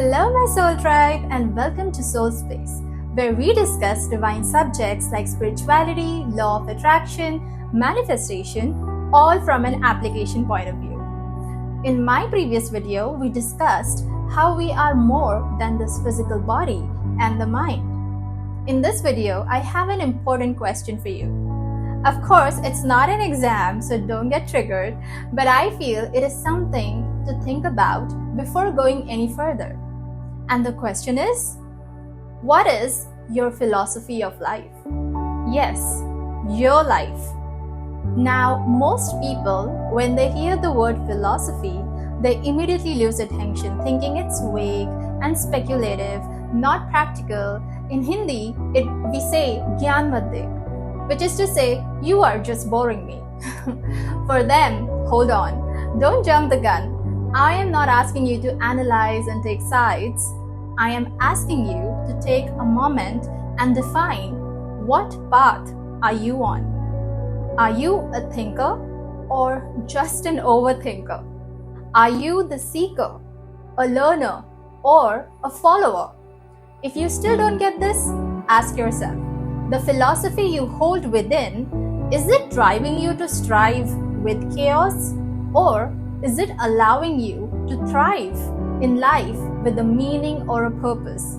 Hello, my soul tribe, and welcome to Soul Space, where we discuss divine subjects like spirituality, law of attraction, manifestation, all from an application point of view. In my previous video, we discussed how we are more than this physical body and the mind. In this video, I have an important question for you. Of course, it's not an exam, so don't get triggered, but I feel it is something to think about before going any further. And the question is, what is your philosophy of life? Yes, your life. Now, most people, when they hear the word philosophy, they immediately lose attention, thinking it's vague and speculative, not practical. In Hindi, we say "Gyan mat de," which is to say, you are just boring me. For them, hold on, don't jump the gun. I am not asking you to analyze and take sides. I am asking you to take a moment and define what path are you on. Are you a thinker or just an overthinker? Are you the seeker, a learner, or a follower? If you still don't get this, ask yourself, the philosophy you hold within, is it driving you to strive with chaos, or is it allowing you to thrive in life with a meaning or a purpose?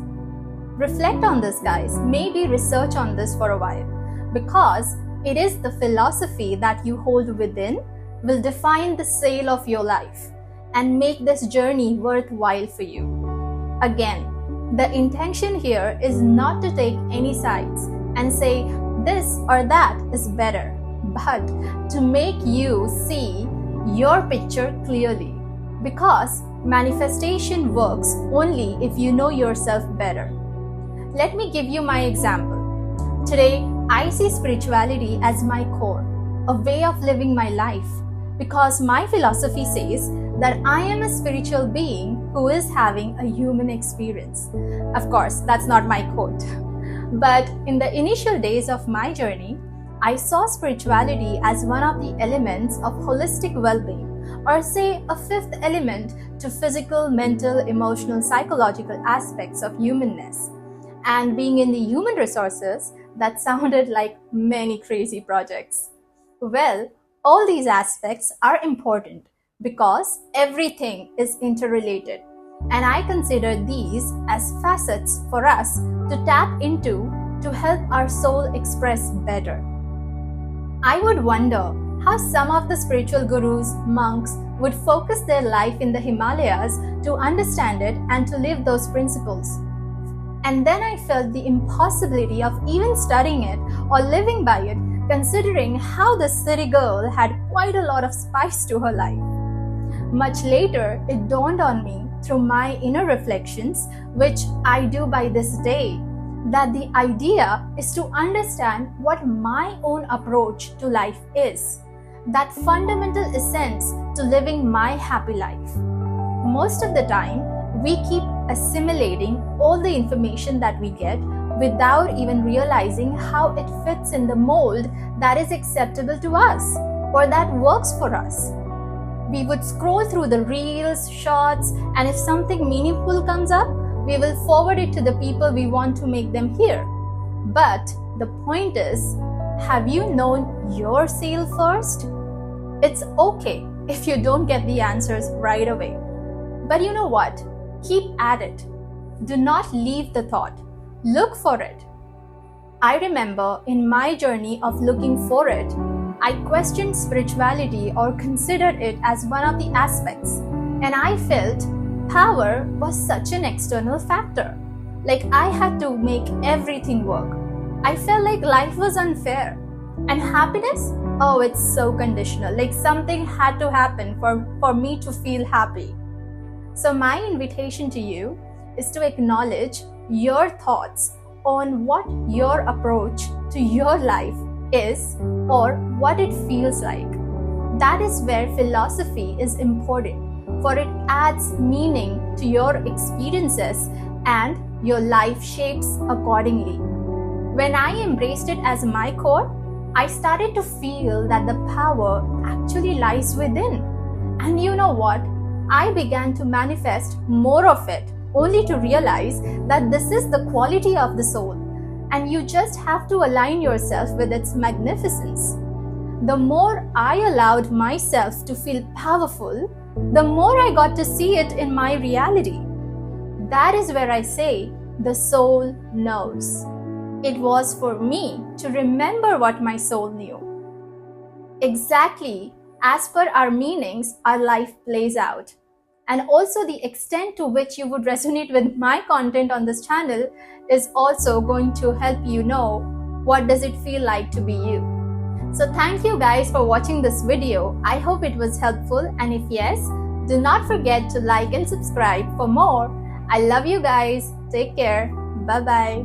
Reflect on this, guys. Maybe research on this for a while, because it is the philosophy that you hold within will define the sail of your life and make this journey worthwhile for you. Again, the intention here is not to take any sides and say this or that is better, but to make you see your picture clearly, because manifestation works only if you know yourself better. Let me give you my example. Today, I see spirituality as my core, a way of living my life, because my philosophy says that I am a spiritual being who is having a human experience. Of course, that's not my quote. But in the initial days of my journey, I saw spirituality as one of the elements of holistic well-being, or say a fifth element to physical, mental, emotional, psychological aspects of humanness. And being in the human resources, that sounded like many crazy projects. Well, all these aspects are important because everything is interrelated. And I consider these as facets for us to tap into to help our soul express better. I would wonder how some of the spiritual gurus, monks would focus their life in the Himalayas to understand it and to live those principles. And then I felt the impossibility of even studying it or living by it, considering how the city girl had quite a lot of spice to her life. Much later, it dawned on me through my inner reflections, which I do by this day, that the idea is to understand what my own approach to life is, that fundamental essence to living my happy life. Most of the time, we keep assimilating all the information that we get without even realizing how it fits in the mold that is acceptable to us or that works for us. We would scroll through the reels, shorts, and if something meaningful comes up, we will forward it to the people we want to make them hear. But the point is, have you known your seal first? It's okay if you don't get the answers right away. But you know what? Keep at it. Do not leave the thought. Look for it. I remember in my journey of looking for it, I questioned spirituality or considered it as one of the aspects, and I felt power was such an external factor. Like I had to make everything work. I felt like life was unfair. And happiness? Oh, it's so conditional. Like something had to happen for me to feel happy. So my invitation to you is to acknowledge your thoughts on what your approach to your life is or what it feels like. That is where philosophy is important, for it adds meaning to your experiences and your life shapes accordingly. When I embraced it as my core, I started to feel that the power actually lies within. And you know what? I began to manifest more of it only to realize that this is the quality of the soul, and you just have to align yourself with its magnificence. The more I allowed myself to feel powerful, the more I got to see it in my reality. That is where I say the soul knows. It was for me to remember what my soul knew. Exactly as per our meanings, our life plays out. And also the extent to which you would resonate with my content on this channel is also going to help you know what does it feel like to be you. So thank you guys for watching this video. I hope it was helpful, and if yes, do not forget to like and subscribe for more. I love you guys. Take care. Bye-bye.